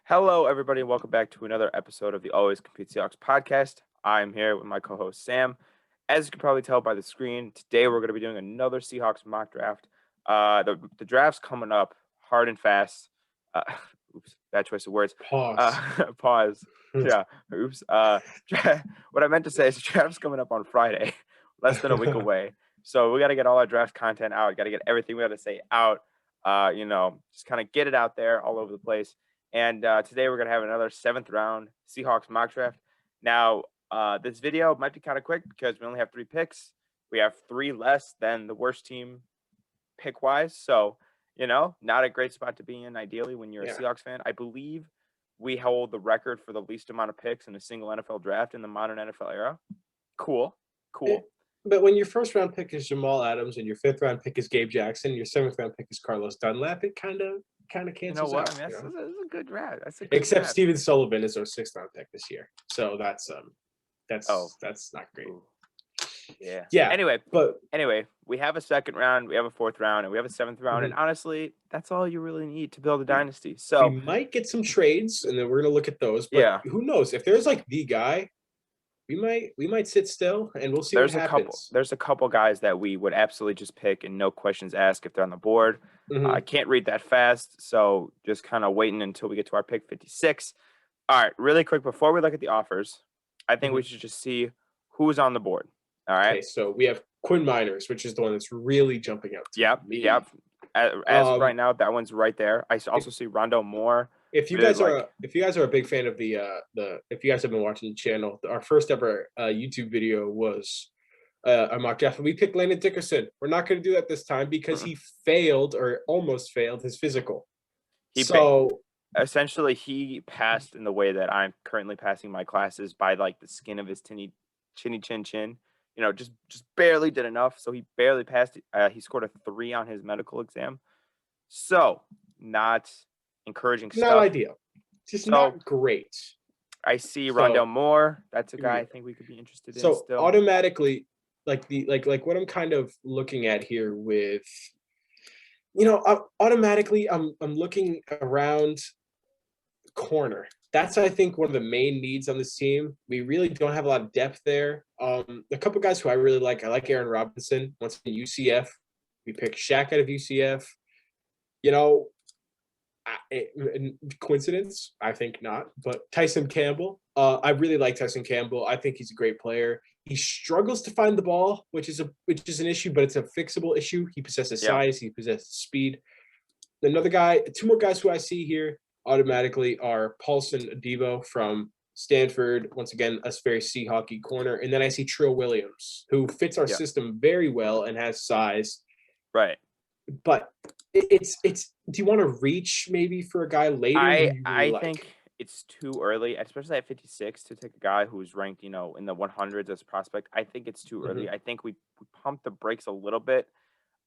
Hello, everybody, and welcome back to another episode of the Always Compete Seahawks Podcast. I'm here with my co-host, Sam. As you can probably tell by the screen, today we're going to be doing another Seahawks mock draft. The draft's coming up hard and fast. Oops, bad choice of words. Pause. Pause. Yeah, oops. What I meant to say is the draft's coming up on Friday, less than a week away. So we got to get all our draft content out. Got to get everything we got to say out. Just kind of get it out there all over the place. And today we're going to have another 7th round Seahawks mock draft. Now, this video might be kind of quick because we only have 3 picks. We have 3 less than the worst team pick-wise. So, not a great spot to be in, ideally, when you're a Seahawks fan. I believe we hold the record for the least amount of picks in a single NFL draft in the modern NFL era. Cool. But when your first round pick is Jamal Adams and your 5th round pick is Gabe Jackson, your 7th round pick is Carlos Dunlap, it kind of cancels out. I mean, that's a good draft. Except draft. Steven Sullivan is our 6th round pick this year, so that's not great. Ooh. Yeah. Anyway, we have a 2nd round, we have a 4th round, and we have a 7th round, and honestly, that's all you really need to build a dynasty. So we might get some trades, and then we're gonna look at those. But who knows? If there's like the guy, we might sit still, and we'll see what happens. There's a couple guys that we would absolutely just pick and no questions asked if they're on the board. I can't read that fast, so just kind of waiting until we get to our pick 56. All right, really quick before we look at the offers, I think we should just see who's on the board. All right. Okay, so we have Quinn Miners, which is the one that's really jumping out. Yep. As of right now, that one's right there. I also see Rondo Moore. If you guys are a big fan of if you guys have been watching the channel, our first ever YouTube video was a mock draft. We picked Landon Dickerson. We're not going to do that this time because he failed or almost failed his physical. Essentially, he passed in the way that I'm currently passing my classes by like the skin of his chinny chin. Just barely did enough. So he barely passed. He scored a 3 on his medical exam. So not encouraging stuff. Not ideal. Just not great. I see Rondell Moore. That's a guy I think we could be interested in. So still. Automatically, like what I'm kind of looking at here with, automatically I'm looking around corner. That's, I think, one of the main needs on this team. We really don't have a lot of depth there. A couple guys who I really like. I like Aaron Robinson. Once in UCF, we picked Shaq out of UCF. Coincidence? I think not. But Tyson Campbell. I really like Tyson Campbell. I think he's a great player. He struggles to find the ball, which is an issue, but it's a fixable issue. He possesses size. He possesses speed. Another guy. 2 more guys who I see here automatically are Paulson Adebo from Stanford, once again, a very Seahawky corner. And then I see Trill Williams, who fits our system very well and has size. Right. But it's do you want to reach maybe for a guy later? I think it's too early, especially at 56, to take a guy who's ranked, in the 100s as a prospect. I think it's too early. I think we pumped the brakes a little bit.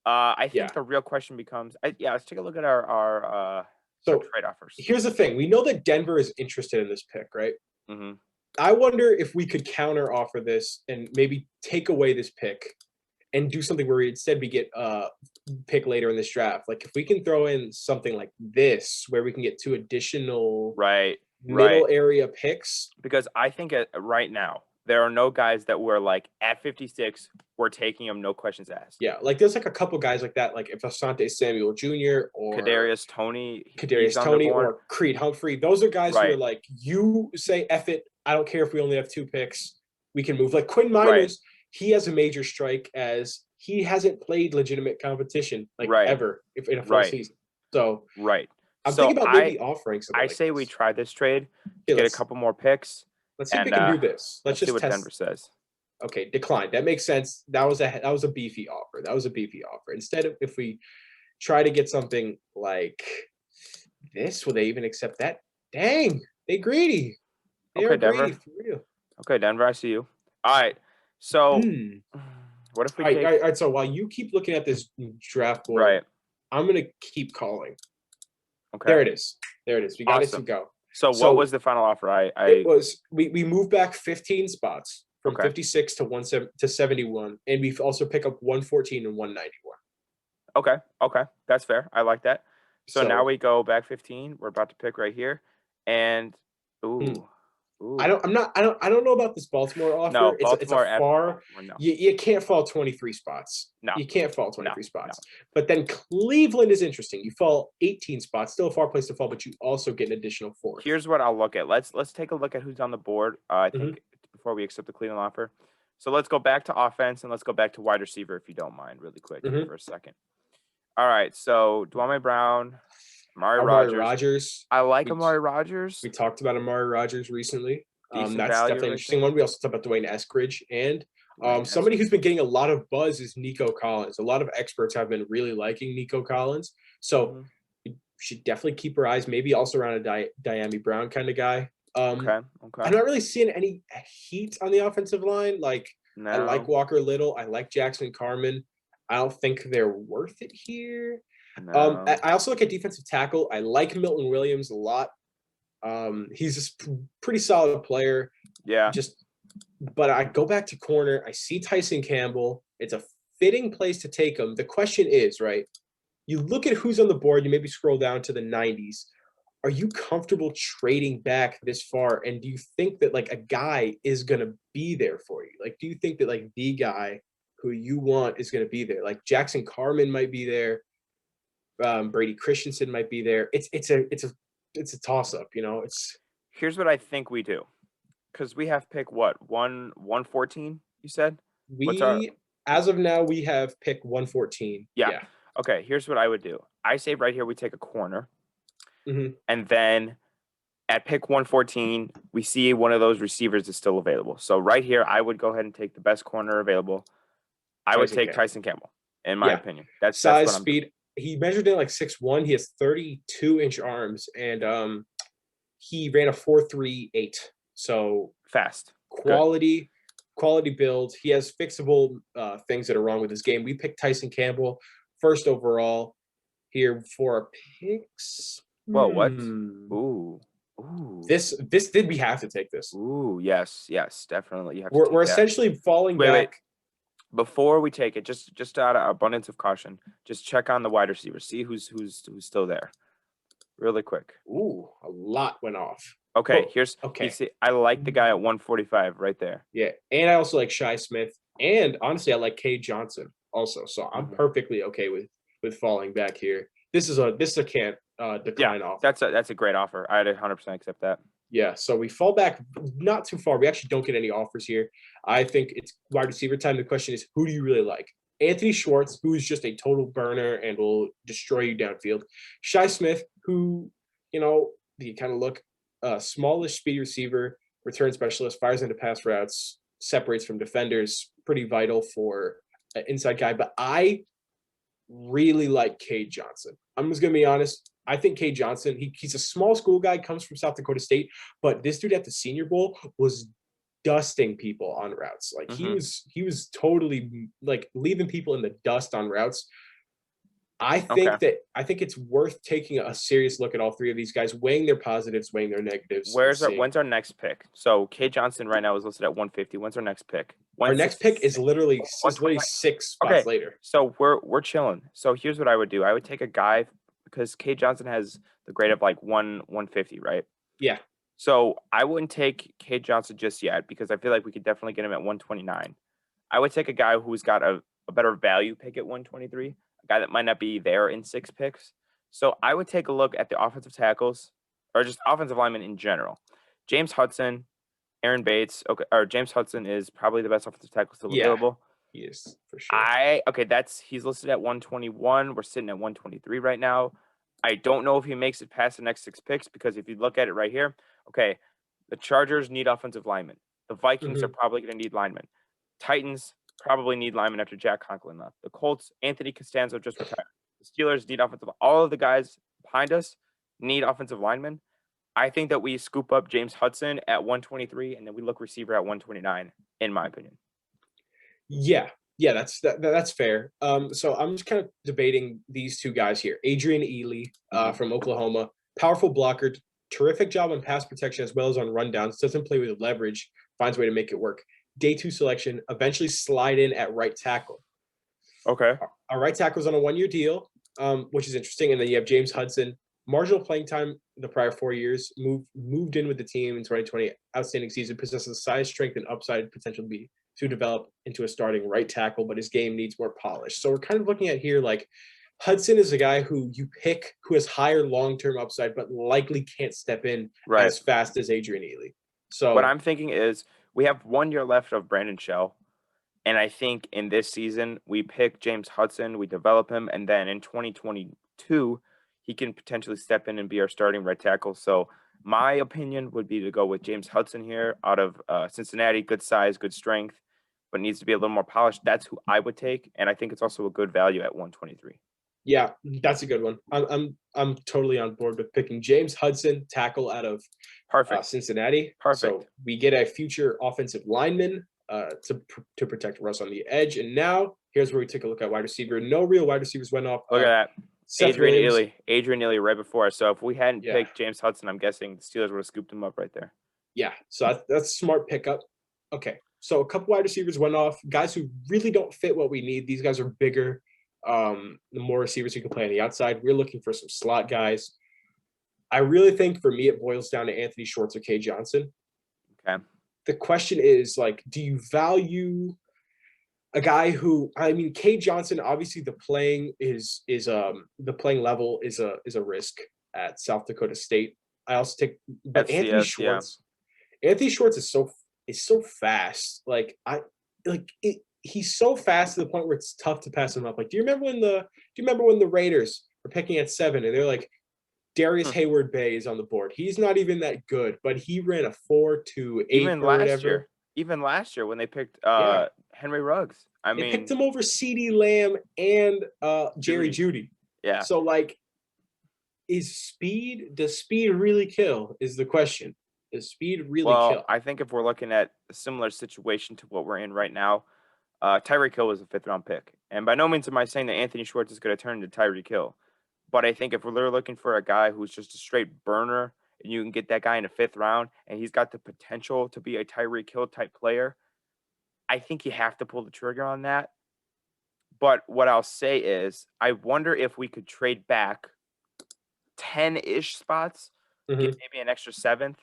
I think the real question becomes, let's take a look at our trade offers. Here's the thing. We know that Denver is interested in this pick, right? Mm-hmm. I wonder if we could counter offer this and maybe take away this pick and do something where instead we get pick later in this draft. Like if we can throw in something like this where we can get 2 additional middle area picks. Because I think right now, there are no guys that were like at 56, we're taking them, no questions asked. Yeah, like there's like a couple guys like that, like if Asante Samuel Jr. or Kadarius Toney or Creed Humphrey. Those are guys who are like, you say F it, I don't care if we only have 2 picks, we can move. Like Quinn Miners, he has a major strike as he hasn't played legitimate competition ever in a full season. So I'm thinking about maybe offering something. I say we try this trade, get a couple more picks. Let's see if we can do this. Let's see what Denver says. Okay, decline. That makes sense. That was a beefy offer. Instead of if we try to get something like this, will they even accept that? Dang, they greedy. They are Denver. Greedy for real. Okay, Denver, I see you. All right. So what if we all right, so while you keep looking at this draft board, I'm gonna keep calling. Okay. There it is. We got it to go. So what was the final offer? It was we moved back 15 spots from 56 to 71, and we also pick up 114 and 191. Okay, that's fair. I like that. So now we go back 15. We're about to pick right here, And I don't know about this Baltimore offer. No, It's a far. No. You can't fall 23 spots. No, you can't fall 23 spots. No. But then Cleveland is interesting. You fall 18 spots, still a far place to fall, but you also get an additional 4. Here's what I'll look at. Let's take a look at who's on the board. I think before we accept the Cleveland offer. So let's go back to offense and let's go back to wide receiver if you don't mind, really quick for a second. All right, so Dwayne Brown, Amari Rodgers. I like Amari Rodgers. We talked about Amari Rodgers recently. That's definitely an interesting one. We also talked about Dwayne Eskridge. And somebody who's been getting a lot of buzz is Nico Collins. A lot of experts have been really liking Nico Collins. So we should definitely keep our eyes, maybe also around a Dyami Brown kind of guy. Okay. I'm not really seeing any heat on the offensive line. I like Walker Little. I like Jackson Carman. I don't think they're worth it here. No. I also look at defensive tackle. I like Milton Williams a lot. He's a pretty solid player. Yeah. But I go back to corner. I see Tyson Campbell. It's a fitting place to take him. The question is, right? You look at who's on the board. You maybe scroll down to the 90s. Are you comfortable trading back this far? And do you think that a guy is going to be there for you? Do you think that the guy who you want is going to be there? Jackson Carman might be there. Brady Christensen might be there. It's a toss up, Here's what I think we do, because we have pick 114. You said as of now we have pick 114. Yeah. Okay. Here's what I would do. I say right here we take a corner, and then at pick 114 we see one of those receivers is still available. So right here I would go ahead and take the best corner available. I would take Tyson Campbell, in my opinion. That's size, speed. He measured in 6'1". He has 32-inch arms, and he ran a 4.38. So fast, quality build. He has fixable things that are wrong with his game. We picked Tyson Campbell first overall here for our picks. Whoa, what? Ooh. This did we have to take this? Ooh, yes, definitely. You have. We're essentially falling back. Wait. Before we take it, just out of abundance of caution, just check on the wide receiver. See who's still there, really quick. Ooh, a lot went off. Okay, I like the guy at 145 right there. Yeah, and I also like Shi Smith, and honestly, I like Cade Johnson also. So I'm perfectly okay with falling back here. This can't decline off. That's a great offer. I'd 100% accept that. Yeah, so we fall back not too far. We actually don't get any offers here. I think it's wide receiver time. The question is, who do you really like? Anthony Schwartz, who is just a total burner and will destroy you downfield. Shi Smith, who, you kind of look smallish speed receiver, return specialist, fires into pass routes, separates from defenders, pretty vital for an inside guy. But I really like Cade Johnson. I'm just going to be honest. I think Cade Johnson, he's a small school guy, comes from South Dakota State, but this dude at the Senior Bowl was dusting people on routes. He was totally leaving people in the dust on routes. I think it's worth taking a serious look at all three of these guys, weighing their positives, weighing their negatives. When's our next pick? So Cade Johnson right now is listed at 150. When's our next pick? Our next pick is literally 6 spots later. So we're chilling. So here's what I would do. I would take a guy, because Cade Johnson has the grade of 150, right? Yeah. So I wouldn't take Cade Johnson just yet, because I feel like we could definitely get him at 129. I would take a guy who's got a better value pick at 123, a guy that might not be there in 6 picks. So I would take a look at the offensive tackles, or just offensive linemen in general. James Hudson, Aaron Bates. Okay, or James Hudson is probably the best offensive tackle still available. He is, for sure. He's listed at 121. We're sitting at 123 right now. I don't know if he makes it past the next 6 picks, because if you look at it right here, the Chargers need offensive linemen. The Vikings are probably going to need linemen. Titans probably need linemen after Jack Conklin left. The Colts, Anthony Costanzo just retired. The Steelers need offensive. All of the guys behind us need offensive linemen. I think that we scoop up James Hudson at 123, and then we look receiver at 129, in my opinion. Yeah, that's fair. So I'm just kind of debating these two guys here. Adrian Ely from Oklahoma, powerful blocker, terrific job on pass protection as well as on rundowns, doesn't play with leverage, finds a way to make it work. Day 2 selection, eventually slide in at right tackle. Okay. Our right tackle's on a 1-year deal, which is interesting. And then you have James Hudson, marginal playing time the prior 4 years, moved in with the team in 2020, outstanding season, possesses size, strength, and upside potential to develop into a starting right tackle, but his game needs more polish. So we're kind of looking at here like Hudson is a guy who you pick who has higher long-term upside, but likely can't step in as fast as Adrian Ealy. So what I'm thinking is we have 1 year left of Brandon Shell. And I think in this season, we pick James Hudson, we develop him, and then in 2022, he can potentially step in and be our starting right tackle. So my opinion would be to go with James Hudson here out of Cincinnati. Good size, good strength, but needs to be a little more polished. That's who I would take, and I think it's also a good value at 123. Yeah, that's a good one. I'm totally on board with picking James Hudson, tackle out of Cincinnati. Perfect. So we get a future offensive lineman to protect Russ on the edge. And now here's where we take a look at wide receiver. No real wide receivers went off. Look at that. Adrian Ealy right before us. So if we hadn't picked James Hudson, I'm guessing the Steelers would have scooped him up right there. Yeah, so that's a smart pickup. Okay, so a couple wide receivers went off. Guys who really don't fit what we need. These guys are bigger. The more receivers who can play on the outside. We're looking for some slot guys. I really think for me it boils down to Anthony Schwartz or K. Johnson. Okay. The question is, like, do you value a guy who, I mean, K. Johnson, obviously the playing level is a risk at South Dakota State. I also take, but FCS, Anthony Schwartz. Yeah. Anthony Schwartz is so fast. He's so fast to the point where it's tough to pass him up. Like, do you remember when the Raiders were picking at 7 and they're like, Darius Hayward Bay is on the board. He's not even that good, but he ran a 4.28 Even last year when they picked Henry Ruggs. They picked him over CeeDee Lamb and Jerry Jeudy. Yeah. So like, does speed really kill is the question. Does speed really kill? I think if we're looking at a similar situation to what we're in right now, Tyreek Hill was a 5th-round pick. And by no means am I saying that Anthony Schwartz is going to turn into Tyreek Hill. But I think if we're looking for a guy who's just a straight burner, and you can get that guy in the 5th round, and he's got the potential to be a Tyreek Hill type player, I think you have to pull the trigger on that. But what I'll say is, I wonder if we could trade back 10-ish spots, get maybe an extra 7th,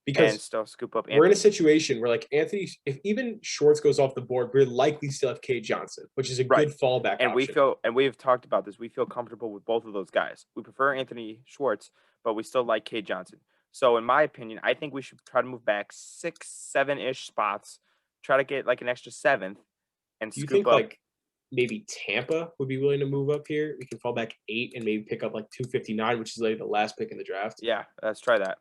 and still scoop up Anthony. We're in a situation where, like, Anthony, if even Schwartz goes off the board, we're likely still have K. Johnson, which is a good fallback option. We've talked about this, we feel comfortable with both of those guys. We prefer Anthony Schwartz, but we still like K. Johnson. So in my opinion, I think we should try to move back 6, 7-ish spots, try to get like an extra 7th, and scoop up. Do you think like maybe Tampa would be willing to move up here? We can fall back 8 and maybe pick up like 259, which is like the last pick in the draft. Yeah, let's try that.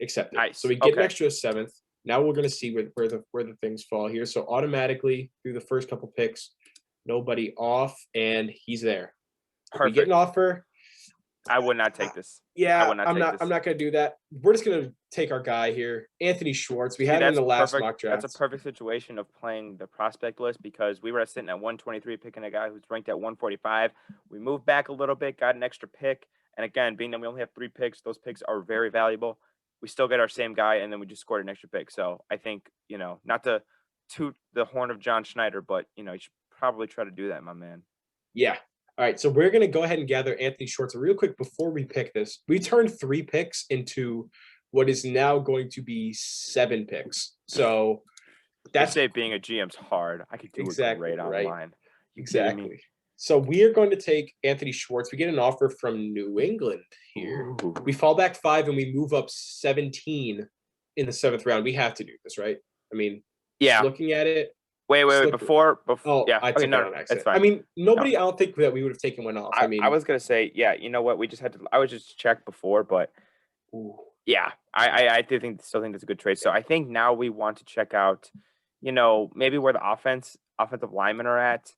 Accepted. Nice. So we get an extra 7th. Now we're going to see where the things fall here. So automatically through the first couple picks, nobody off, and he's there. We get an offer. I would not take this. I'm not going to do that. We're just going to take our guy here, Anthony Schwartz. We had him in the last mock draft. That's a perfect situation of playing the prospect list because we were sitting at 123 picking a guy who's ranked at 145. We moved back a little bit, got an extra pick, and again, being that we only have 3 picks, those picks are very valuable. We still get our same guy, and then we just scored an extra pick. So I think, not to toot the horn of John Schneider, but, you should probably try to do that, my man. Yeah. All right. So we're going to go ahead and gather Anthony Schwartz. Real quick, before we pick this, we turned 3 picks into what is now going to be 7 picks. So that's it. Being a GM's hard. I could do it great online. Exactly. So we are going to take Anthony Schwartz. We get an offer from New England here. Ooh. We fall back 5 and we move up 17 in the 7th round. We have to do this, right? I mean, looking at it. Wait. Before. Oh, yeah. I took it's fine. I mean, nobody. I don't think that we would have taken one off. I was gonna say, you know what? We just had to. I was just check before, but I still think that's a good trade. So I think now we want to check out, maybe where the offensive linemen are at.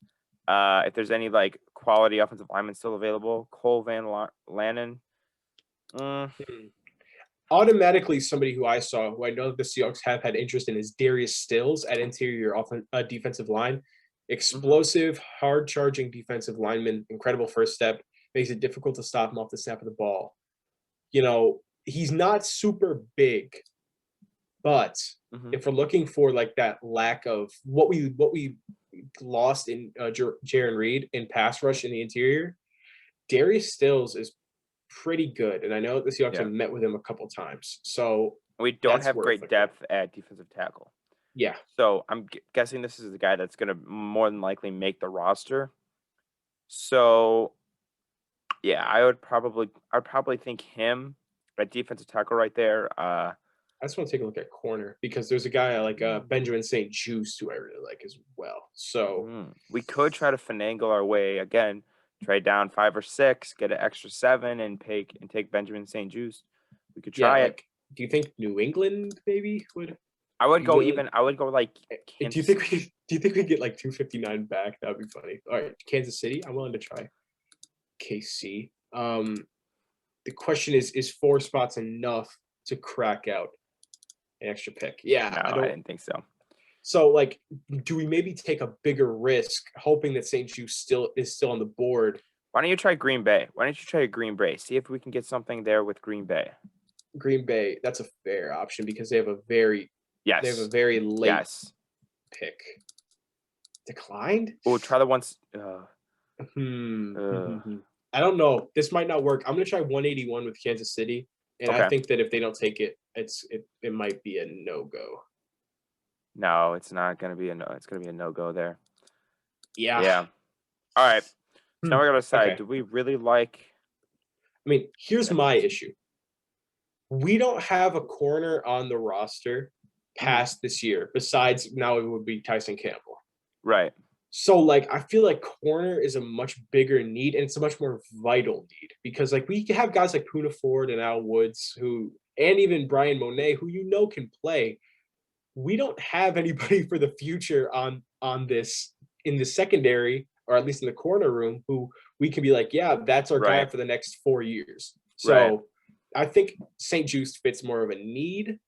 If there's any like quality offensive linemen still available, Cole Van Lannon. Automatically, somebody who I saw, who I know that the Seahawks have had interest in, is Darius Stills at interior defensive line. Explosive, hard-charging defensive lineman, incredible first step, makes it difficult to stop him off the snap of the ball. He's not super big, but if we're looking for like that lack of what we lost in Jaron Reed in pass rush in the interior, Darius Stills is pretty good, and I know the Seahawks have met with him a couple times. So we don't have great depth at defensive tackle. Yeah. So I'm guessing this is the guy that's going to more than likely make the roster. So, yeah, I'd probably think him at defensive tackle right there. I just want to take a look at corner because there's a guy like Benjamin St. Juste who I really like as well. So we could try to finagle our way again, trade down 5 or 6, get an extra 7, and take Benjamin St. Juste. We could try it. Do you think New England maybe would? I would go like. Do you think we get like 259 back? That would be funny. All right, Kansas City. I'm willing to try. KC. The question is 4 spots enough to crack out an extra pick? Yeah, no, I didn't think so. So, like, do we maybe take a bigger risk, hoping that St. Juste is still on the board? Why don't you try Green Bay? See if we can get something there with Green Bay. Green Bay, that's a fair option because they have a very late pick. Declined? Oh, try the ones. I don't know. This might not work. I'm gonna try 181 with Kansas City, and I think that if they don't take it, it might be a no-go. No, it's not gonna be a no. It's gonna be a no-go there. Yeah. All right. So now we're gonna decide. Do we really like? I mean, here's my issue. We don't have a corner on the roster past this year. Besides, now it would be Tyson Campbell. Right. So, like, I feel like corner is a much bigger need, and it's a much more vital need because, like, we have guys like Poona Ford and Al Woods and even Brian Monet, who can play. We don't have anybody for the future on this in the secondary, or at least in the corner room, who we can be like, yeah, that's our guy for the next 4 years. So I think St. Juste fits more of a need.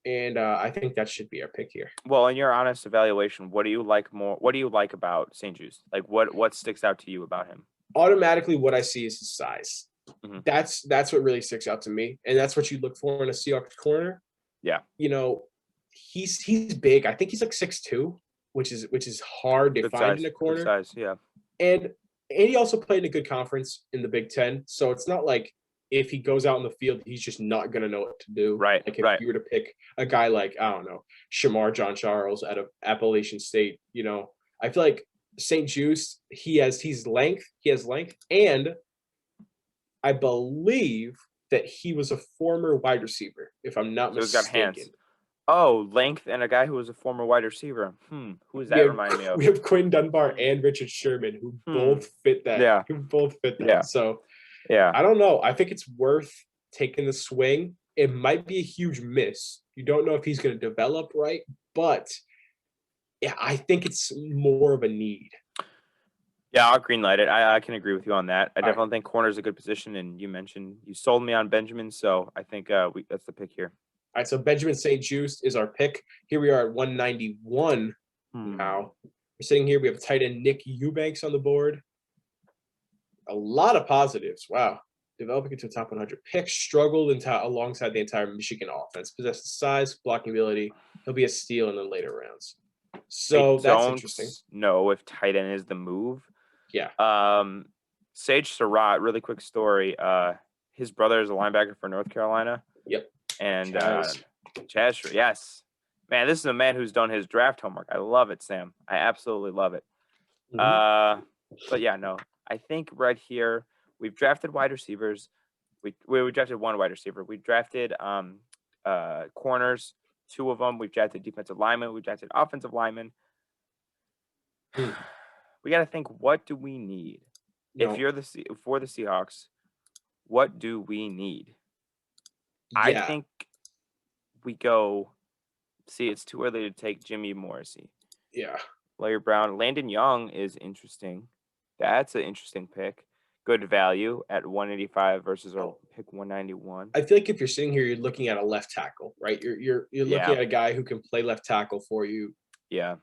And I think that should be our pick here. Well, in your honest evaluation, what do you like more? What do you like about St. Juste? Like, what sticks out to you about him? Automatically, what I see is his size. Mm-hmm. That's what really sticks out to me, and that's what you look for in a Seahawks corner. Yeah, he's big. I think he's like 6'2", which is hard to find in a corner. Good size, yeah. And he also played in a good conference in the Big Ten, so it's not like if he goes out in the field, he's just not going to know what to do. Right. Like if you were to pick a guy like, I don't know, Shamar John Charles out of Appalachian State, I feel like St. Juste, he has length, and I believe that he was a former wide receiver, if I'm not mistaken. He's got hands. Oh, length and a guy who was a former wide receiver. Who is that remind me of? We have Quinn Dunbar and Richard Sherman who both fit that. Yeah. Who both fit that. Yeah. So yeah, I don't know. I think it's worth taking the swing. It might be a huge miss. You don't know if he's going to develop right, but yeah, I think it's more of a need. Yeah, I'll greenlight it. I can agree with you on that. I definitely think corner is a good position, and you sold me on Benjamin, so I think that's the pick here. All right, so Benjamin St. Juste is our pick. Here we are at 191 now. We're sitting here. We have tight end Nick Eubanks on the board. A lot of positives. Wow. Developing into a top 100 pick. Struggled alongside the entire Michigan offense. Possesses size, blocking ability. He'll be a steal in the later rounds. So that's interesting. Know if tight end is the move. Yeah. Sage Surratt, really quick story. His brother is a linebacker for North Carolina. Yep. And Chaz, yes. Man, this is a man who's done his draft homework. I love it, Sam. I absolutely love it. But yeah, no. I think right here we've drafted wide receivers. We drafted one wide receiver. We drafted corners, 2 of them. We've drafted defensive linemen. We've drafted offensive linemen. We got to think, what do we need? No. If you're for the Seahawks, what do we need? Yeah. I think we go. See, it's too early to take Jimmy Morrissey. Yeah. Larry Brown. Landon Young is interesting. That's an interesting pick. Good value at 185 versus our pick 191. I feel like if you're sitting here, you're looking at a left tackle, right? You're looking at a guy who can play left tackle for you. Yeah.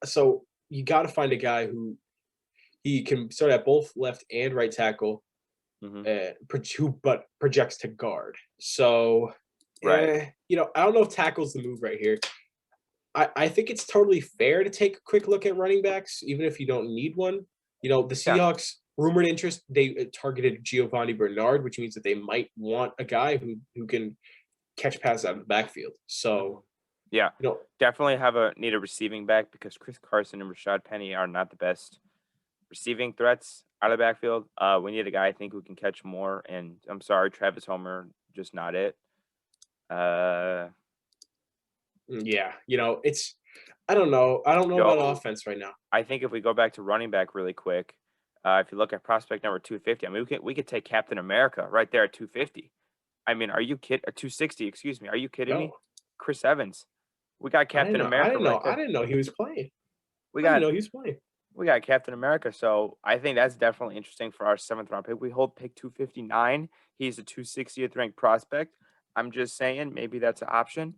So you got to find a guy who he can start at both left and right tackle, but projects to guard. So, I don't know if tackle's the move right here. I think it's totally fair to take a quick look at running backs, even if you don't need one. The Seahawks rumored interest. They targeted Giovanni Bernard, which means that they might want a guy who can catch passes out of the backfield. So, yeah, definitely need a receiving back because Chris Carson and Rashad Penny are not the best receiving threats out of the backfield. We need a guy I think who can catch more. And I'm sorry, Travis Homer, just not it. Yeah, it's I don't know about offense right now. I think if we go back to running back really quick, if you look at prospect number 250, I mean we could take Captain America right there at 250. I mean, are you kidding? 260, excuse me. Are you kidding me? Chris Evans. We got Captain America. I didn't know he was playing. We got Captain America, so I think that's definitely interesting for our 7th round pick. We hold pick 259. He's a 260th ranked prospect. I'm just saying maybe that's an option.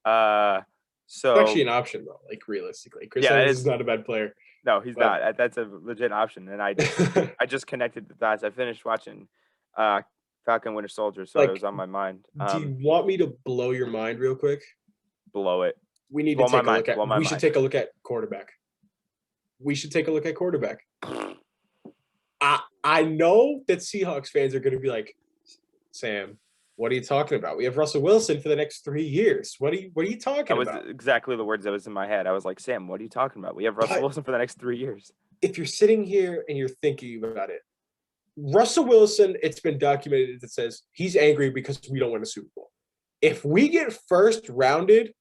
So it's actually an option though, like realistically. Chris Evans is not a bad player. No, he's not. That's a legit option. And I just connected the dots. I finished watching Falcon Winter Soldier, so it was on my mind. Do you want me to blow your mind real quick? Blow it. We need to take a look at we should take a look at quarterback. We should take a look at quarterback. I know that Seahawks fans are going to be like, Sam, what are you talking about? We have Russell Wilson for the next 3 years. What are you talking about? That was exactly the words that was in my head. I was like, Sam, what are you talking about? We have Russell Wilson for the next 3 years. If you're sitting here and you're thinking about it, Russell Wilson, it's been documented that says he's angry because we don't win a Super Bowl. If we get first rounded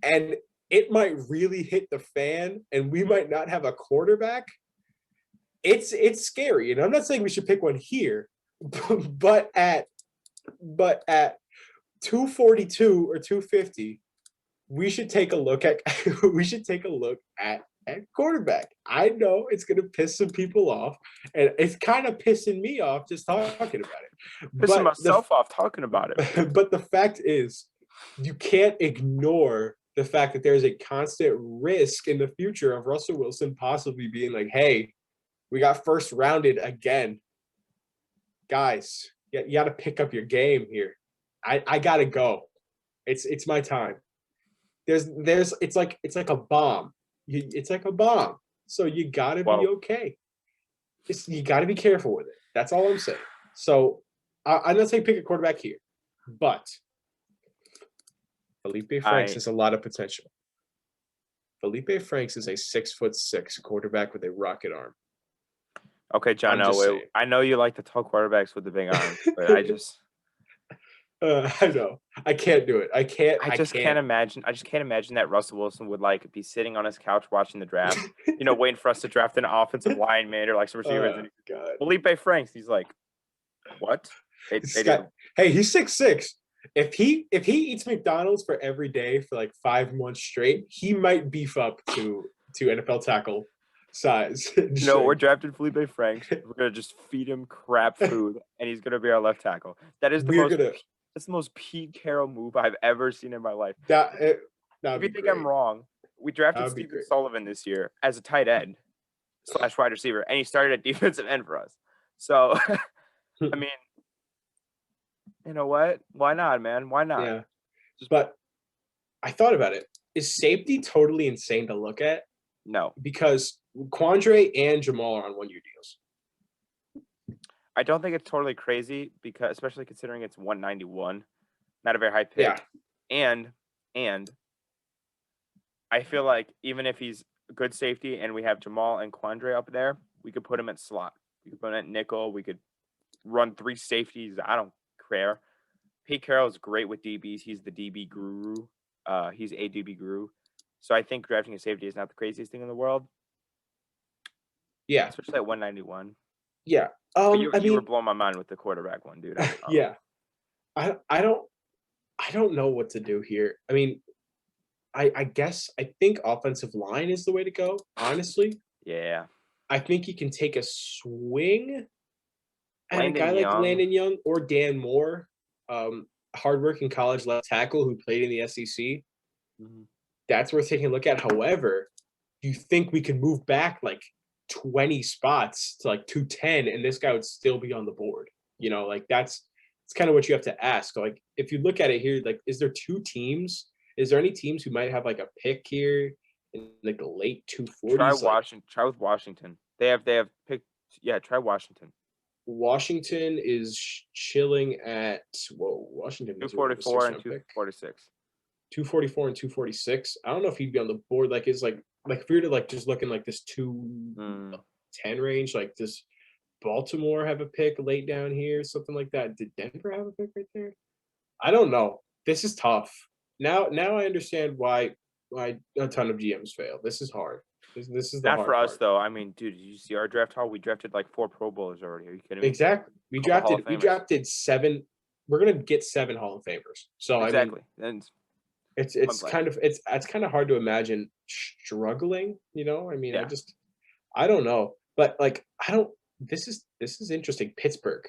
and it might really hit the fan and we might not have a quarterback, it's scary. And I'm not saying we should pick one here, but at 242 or 250, we should take a look at quarterback. I know it's going to piss some people off, and it's kind of pissing me off just talking about it. Pissing myself off talking about it. But the fact is, you can't ignore the fact that there's a constant risk in the future of Russell Wilson possibly being like, hey, we got first rounded again. Guys, you got to pick up your game here. I got to go. It's my time. It's like a bomb. It's like a bomb. So you got to be okay. You got to be careful with it. That's all I'm saying. So I'm not saying pick a quarterback here, but Felipe Franks has a lot of potential. Felipe Franks is a 6'6" quarterback with a rocket arm. Okay, John Elway. I know you like to talk quarterbacks with the big arms, but I just I know. I can't do it. I just can't imagine that Russell Wilson would be sitting on his couch watching the draft, waiting for us to draft an offensive lineman or some receivers. Felipe Franks, he's like, what? Hey, he's 6'6". If he eats McDonald's for every day for 5 months straight, he might beef up to NFL tackle size. We're drafting Felipe Franks. We're gonna just feed him crap food, and he's gonna be our left tackle. That is that's the most Pete Carroll move I've ever seen in my life. If you think I'm wrong, we drafted Stephen Sullivan this year as a tight end / wide receiver, and he started at defensive end for us. So, I mean, you know what? Why not, man? Why not? Yeah. But I thought about it. Is safety totally insane to look at? No. Because Quandre and Jamal are on 1-year deals. I don't think it's totally crazy because, especially considering it's 191, not a very high pick. Yeah. And I feel like even if he's a good safety and we have Jamal and Quandre up there, we could put him at slot. We could put him at nickel. We could run 3 safeties. I don't care. Pete Carroll is great with DBs. He's the DB guru. He's a DB guru. So I think drafting a safety is not the craziest thing in the world. Yeah. Especially at 191. Yeah. You were blowing my mind with the quarterback one, dude. Yeah. I don't know what to do here. I mean, I think offensive line is the way to go, honestly. Yeah. I think you can take a swing at a guy like Landon Young or Dan Moore, hardworking college left tackle who played in the SEC. Mm-hmm. That's worth taking a look at. However, you think we can move back 20 spots to 210 and this guy would still be on the board? That's kind of what you have to ask. If you look at it here, is there 2 teams? Is there any teams who might have a pick here in the late 240s? Try with Washington. They have pick Yeah, try Washington. Washington is chilling at Washington is 244 and 246. 244 and 246. I don't know if he'd be on the board. Like is like if we were to like just look in like this 210 range, like does Baltimore have a pick late down here, something like that? Did Denver have a pick right there? I don't know. This is tough. Now I understand why a ton of GMs fail. This is hard. This is the not hard for us part. though. I mean, dude, did you see our draft haul? We drafted like 4 Pro Bowlers already. Are you kidding me? Exactly. We drafted 7. We're gonna get 7 Hall of Famers. So exactly. I mean, it's kind of hard to imagine struggling. You know, I mean, Yeah. I don't know, but like This is interesting. Pittsburgh.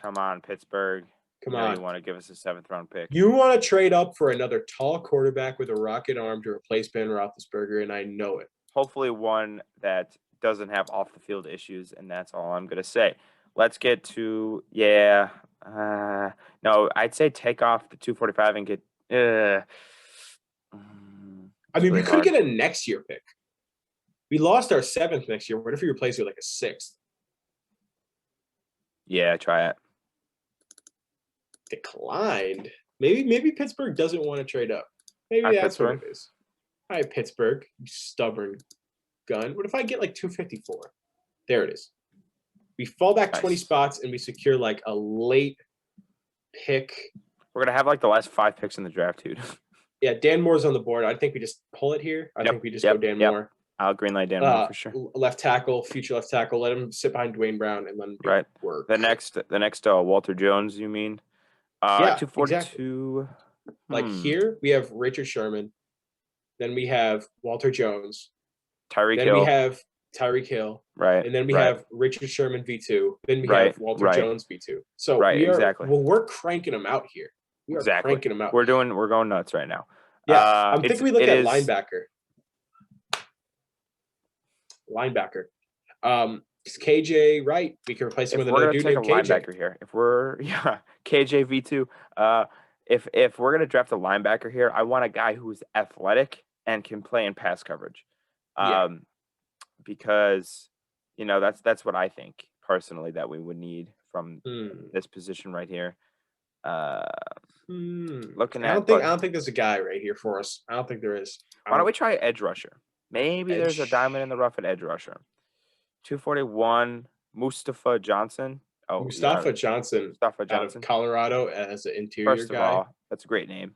Come on, Pittsburgh. Come on. You want to give us a 7th round pick. You want to trade up for another tall quarterback with a rocket arm to replace Ben Roethlisberger, and I know it. Hopefully one that doesn't have off the field issues, and that's all I'm gonna say. Let's get to no, I'd say take off the 245 and get I mean, we could get a next year pick. We lost our 7th next year. What if we replace it with like a 6th? Yeah, try it. Declined. Maybe Pittsburgh doesn't want to trade up. Maybe that's what it is. Hi, Pittsburgh, you stubborn gun. What if I get like 254? There it is. We fall back 20 spots and we secure like a late pick. We're gonna have like the last 5 picks in the draft, dude. Yeah, Dan Moore's on the board. I think we just pull it here. I think we just go Dan Moore. I'll greenlight Dan Moore for sure. Left tackle, future left tackle. Let him sit behind Dwayne Brown and let him work. The next Walter Jones, you mean? 242. Exactly. Like here, we have Richard Sherman. Then we have Walter Jones. Tyreek Hill. Then we have Tyreek Hill. Right. And then we have Richard Sherman V2. Then we have Walter Jones V2. So we're cranking them out here. We are cranking them out. We're going nuts right now. Yeah. I'm thinking we look at linebacker. It's KJ Wright. We can replace him with another dude named KJ. Linebacker here. If we're KJ V2. If we're gonna draft a linebacker here, I want a guy who's athletic and can play in pass coverage. Because that's what I think personally that we would need from this position right here. Looking at, I don't think there's a guy right here for us. I don't think there is. Why don't we try edge rusher? Maybe there's a diamond in the rough at edge rusher. 241, Mustafa Johnson. Oh, Mustafa Johnson out of Colorado as an interior guy. First of all, that's a great name.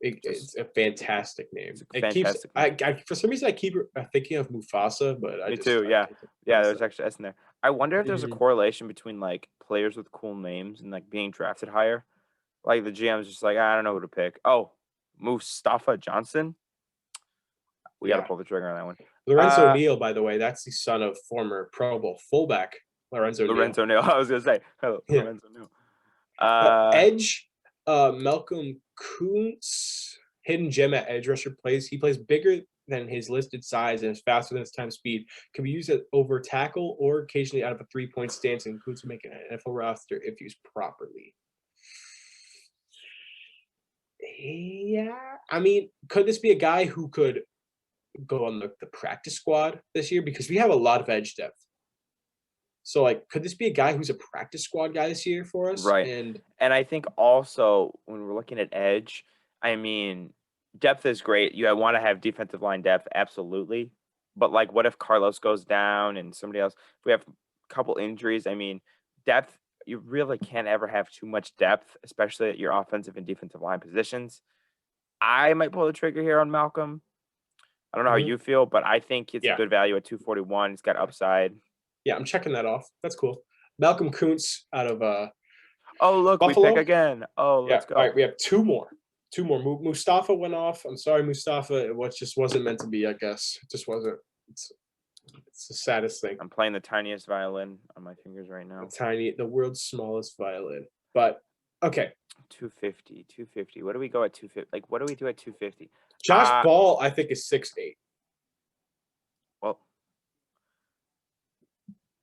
It's a fantastic name. Fantastic name. For some reason, I keep thinking of Mufasa, but Me too. Yeah, there's actually S in there. I wonder if there's a correlation between like players with cool names and like being drafted higher. Like the GM's just like, I don't know who to pick. Oh, Mustafa Johnson. We got to pull the trigger on that one. Lorenzo Neil, by the way, that's the son of former Pro Bowl fullback Lorenzo Neil. I was gonna say Lorenzo Neil. Edge, Malcolm Kuntz, hidden gem at edge rusher plays. He plays bigger than his listed size and is faster than his time speed. Can be used at over tackle or occasionally out of a 3-point stance, and Kuntz will make an NFL roster if used properly. Yeah, I mean, could this be a guy who could go on the practice squad this year? Because we have a lot of edge depth. So, like, could this be a guy who's a practice squad guy this year for us? Right. And I think also when we're looking at edge, I mean, depth is great. You want to have defensive line depth, absolutely. But, like, what if Carlos goes down and somebody else? If we have a couple injuries, I mean, depth, you really can't ever have too much depth, especially at your offensive and defensive line positions. I might pull the trigger here on Malcolm. I don't know how you feel, but I think it's a good value at 241. He's got upside. Yeah, I'm checking that off. That's cool. Malcolm Kuntz out of oh, look, Buffalo. We pick again. Oh, let's go. All right, we have two more. Mustafa went off. I'm sorry, Mustafa. It just wasn't meant to be, I guess. It just wasn't. It's the saddest thing. I'm playing the tiniest violin on my fingers right now. The world's smallest violin. But, okay. 250. What do we go at 250? Like, what do we do at 250? Josh Ball, I think, is 6'8". Well,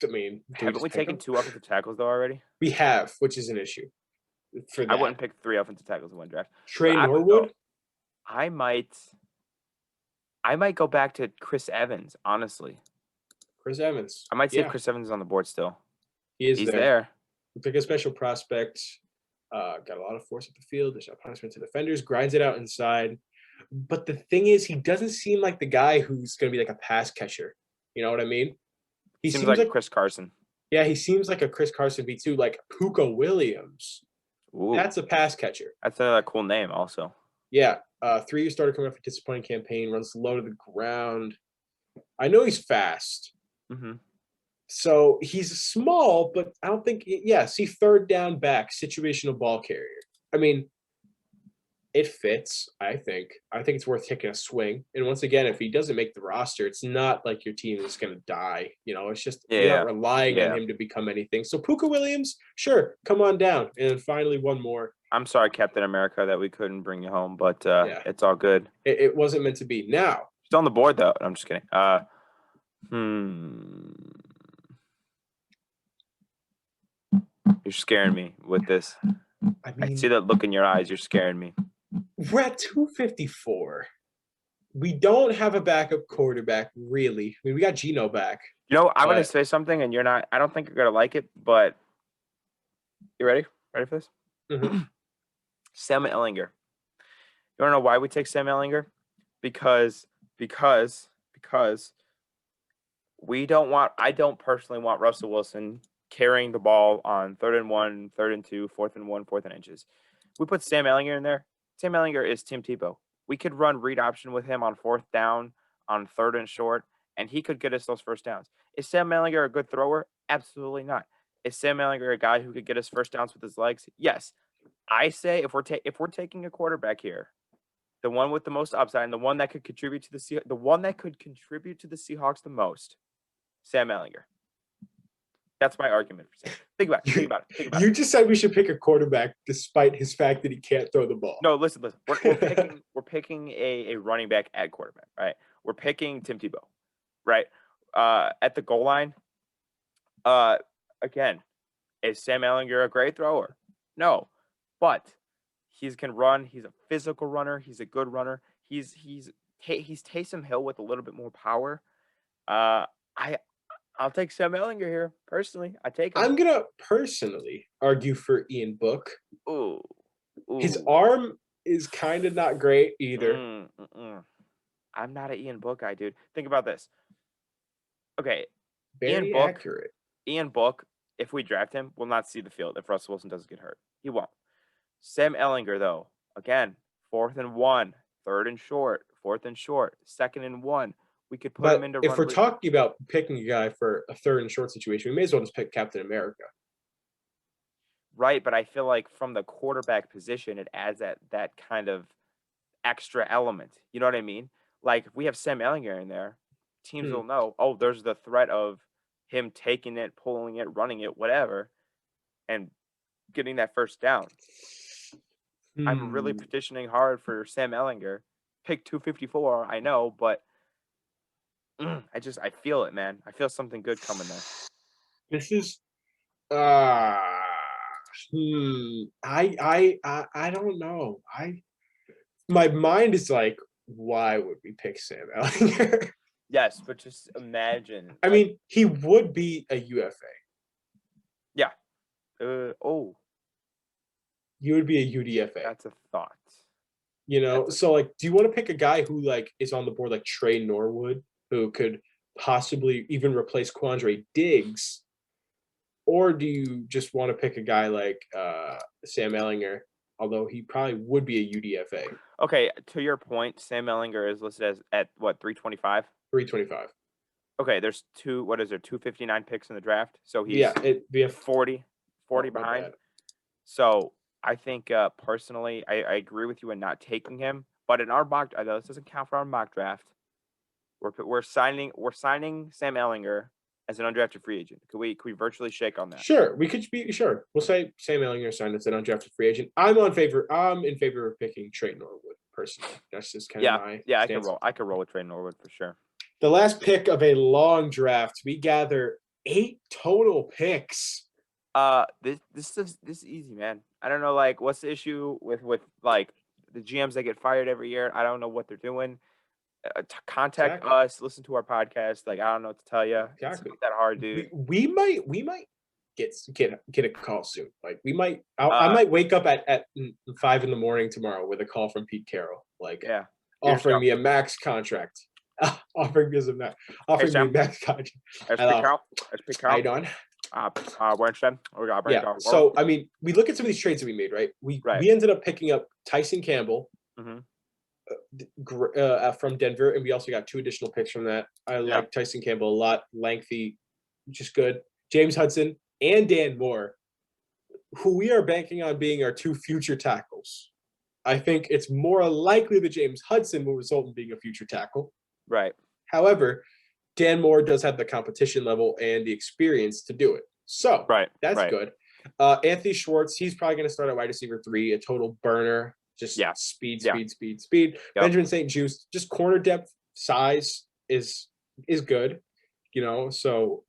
I mean, haven't we taken 2 offensive tackles though already? We have, which is an issue. For that. I wouldn't pick 3 offensive tackles in one draft. Trey Norwood? I might go back to Chris Evans, honestly. Chris Evans. I might see if Chris Evans is on the board still. He's there. We pick a special prospect. Got a lot of force at the field. There's no punishment to defenders. Grinds it out inside. But the thing is, he doesn't seem like the guy who's going to be like a pass catcher. You know what I mean? He seems like Chris Carson. Yeah, he seems like a Chris Carson V2, like Puka Williams. Ooh. That's a pass catcher. That's another cool name also. Yeah. 3-year starter coming off a disappointing campaign, runs low to the ground. I know he's fast. Mm-hmm. So he's small, but I don't think, see, third down back, situational ball carrier. I mean, it fits, I think. I think it's worth taking a swing. And once again, if he doesn't make the roster, it's not like your team is going to die. You know, it's just you're not relying on him to become anything. So Puka Williams, sure, come on down. And then finally, one more. I'm sorry, Captain America, that we couldn't bring you home, but it's all good. It wasn't meant to be. Now. Still on the board, though. I'm just kidding. You're scaring me with this. I see that look in your eyes. You're scaring me. We're at 254. We don't have a backup quarterback, really. I mean, we got Geno back. You know, I'm going to say something, and you're not – I don't think you're going to like it, but you ready? Ready for this? Mm-hmm. Sam Ehlinger. You want to know why we take Sam Ehlinger? Because we don't want – I don't personally want Russell Wilson carrying the ball on 3rd and 1, 3rd and 2, 4th and 1, 4th and inches. We put Sam Ehlinger in there. Sam Ehlinger is Tim Tebow. We could run read option with him on 4th down, on 3rd and short, and he could get us those first downs. Is Sam Ehlinger a good thrower? Absolutely not. Is Sam Ehlinger a guy who could get us first downs with his legs? Yes. I say if we're taking a quarterback here, the one with the most upside and the one that could contribute to the Seahawks the most, Sam Ehlinger. That's my argument for Sam. Think about it. You just said we should pick a quarterback despite his fact that he can't throw the ball. No, listen. We're picking a running back at quarterback, right? We're picking Tim Tebow, right? At the goal line, again, is Sam Ehlinger a great thrower? No, but he can run. He's a physical runner. He's a good runner. He's Taysom Hill with a little bit more power. I'll take Sam Ehlinger here, personally. I take him. I'm going to personally argue for Ian Book. Ooh. His arm is kind of not great either. I'm not an Ian Book guy, dude. Think about this. Okay. Very accurate. Ian Book, if we draft him, will not see the field if Russell Wilson doesn't get hurt. He won't. Sam Ehlinger, though, again, 4th and 1, 3rd and short, 4th and short, 2nd and 1. We could put him into. If we're talking about picking a guy for a 3rd and short situation, we may as well just pick Captain America. Right, but I feel like from the quarterback position, it adds that kind of extra element. You know what I mean? Like if we have Sam Ehlinger in there, teams will know. Oh, there's the threat of him taking it, pulling it, running it, whatever, and getting that first down. I'm really petitioning hard for Sam Ehlinger. Pick 254, I know, but. I feel it, man. I feel something good coming there. This is I don't know. My mind is like, why would we pick Sam Ehlinger? Yes, but just imagine. I mean, he would be a UFA. Yeah. You would be a UDFA. That's a thought. You know, so like, do you want to pick a guy who like is on the board like Trey Norwood, who could possibly even replace Quandre Diggs? Or do you just want to pick a guy like Sam Ehlinger, although he probably would be a UDFA? Okay, to your point, Sam Ehlinger is listed at what, 325? 325. Okay, there's 259 picks in the draft. So he's we have 40 behind. So I think personally, I agree with you in not taking him. But in our mock, I know this doesn't count for our mock draft. We're signing Sam Ehlinger as an undrafted free agent. Could we virtually shake on that? Sure, we could be sure. We'll say Sam Ehlinger signed as an undrafted free agent. I'm in favor of picking Trey Norwood personally. That's just kind of my stance. I can roll with Trey Norwood for sure. The last pick of a long draft, we gather 8 total picks. This is easy, man. I don't know, like, what's the issue with like the GMs that get fired every year? I don't know what they're doing. contact us, listen to our podcast. Like, I don't know what to tell you. Exactly. It's not that hard, dude. We might get a call soon. Like we might, I might wake up at 5 a.m. tomorrow with a call from Pete Carroll, like offering me a max contract. Offering me a max contract. That's Pete Carroll. How you doing? We're interested. Yeah. So I mean, we look at some of these trades that we made, right? We ended up picking up Tyson Campbell from Denver, and we also got 2 additional picks from that. I like Tyson Campbell a lot, lengthy, which is good. James Hudson and Dan Moore, who we are banking on being our 2 future tackles. I think it's more likely that James Hudson will result in being a future tackle. Right. However, Dan Moore does have the competition level and the experience to do it. So that's good. Anthony Schwartz, he's probably going to start at wide receiver 3, a total burner. Just speed. Yep. Benjamin St. Juste, just corner depth, size is good. So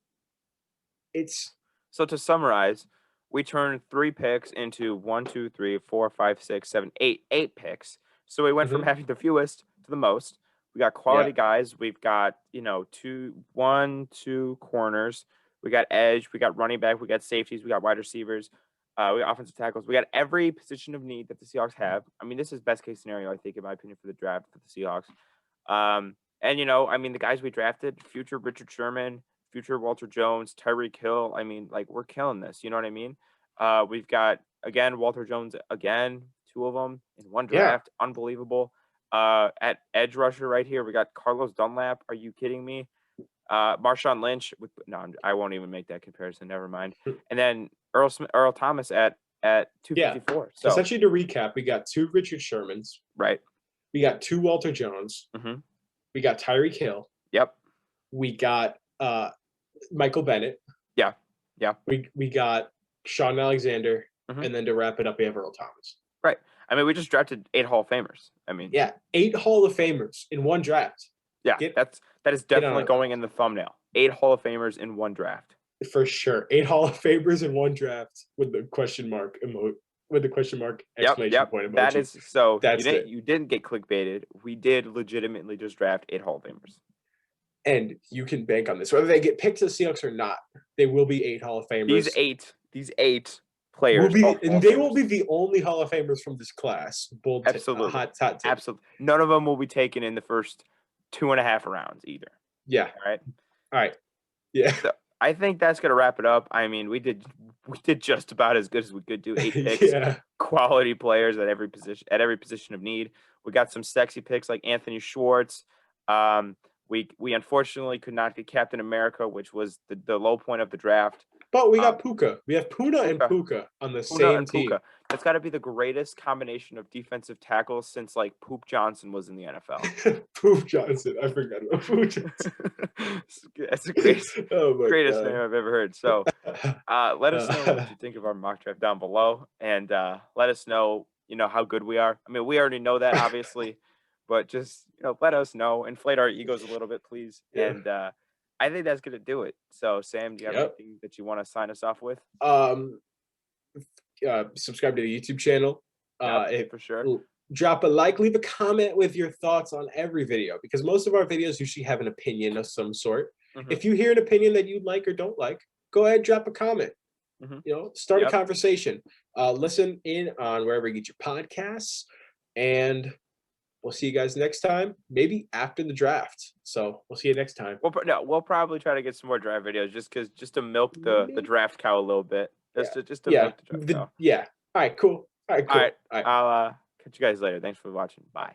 it's. So to summarize, we turned 3 picks into 1, 2, 3, 4, 5, 6, 7, 8 picks. So we went from having the fewest to the most. We got quality guys. We've got, 2 corners. We got edge. We got running back. We got safeties. We got wide receivers. We got offensive tackles. We got every position of need that the Seahawks have. I mean, this is best case scenario, I think, in my opinion, for the draft for the Seahawks. And the guys we drafted, future Richard Sherman, future Walter Jones, Tyreek Hill. I mean, like, we're killing this. You know what I mean? We've got, again, Walter Jones, 2 of them in one draft. Unbelievable. At edge rusher right here, we got Carlos Dunlap. Are you kidding me? Marshawn Lynch. I won't even make that comparison. Never mind. And then Earl Thomas at 254. So essentially, to recap, we got 2 Richard Shermans. Right. We got 2 Walter Jones. We got Tyreek Hill. Yep. We got Michael Bennett. Yeah. We got Sean Alexander, and then to wrap it up, we have Earl Thomas. Right. I mean, we just drafted 8 Hall of Famers. I mean, 8 Hall of Famers in one draft. Yeah, that is definitely going in the thumbnail. 8 Hall of Famers in one draft. For sure. 8 Hall of Famers in one draft with the question mark exclamation point emoji. That is so. You didn't get clickbaited. We did legitimately just draft 8 Hall of Famers. And you can bank on this. Whether they get picked to the Seahawks or not, they will be 8 Hall of Famers. These eight players they will be the only Hall of Famers from this class. Bold Absolutely. Hot tip. Absolutely. None of them will be taken in the first 2.5 rounds either. Yeah. All right. Yeah. So I think that's gonna wrap it up. I mean, we did just about as good as we could do. 8 picks, quality players at every position of need. We got some sexy picks like Anthony Schwartz. We unfortunately could not get Captain America, which was the low point of the draft. But we got Puka. We have Puna and Puka on the same team. That's got to be the greatest combination of defensive tackles since like Poop Johnson was in the NFL. Poop Johnson. I forgot about Poop Johnson. That's the greatest name I've ever heard. So let us know what you think of our mock draft down below, and let us know, how good we are. I mean, we already know that, obviously, but just, let us know. Inflate our egos a little bit, please. Yeah. And I think that's going to do it. So, Sam, do you have anything that you want to sign us off with? Subscribe to the YouTube channel. For sure. Drop a like, leave a comment with your thoughts on every video, because most of our videos usually have an opinion of some sort. If you hear an opinion that you like or don't like, go ahead, drop a comment. Start a conversation. Listen in on wherever you get your podcasts, and we'll see you guys next time, maybe after the draft. So we'll see you next time. We'll probably try to get some more draft videos just to milk the draft cow a little bit. Just to milk the draft cow. Yeah. All right, cool. All right. I'll catch you guys later. Thanks for watching. Bye.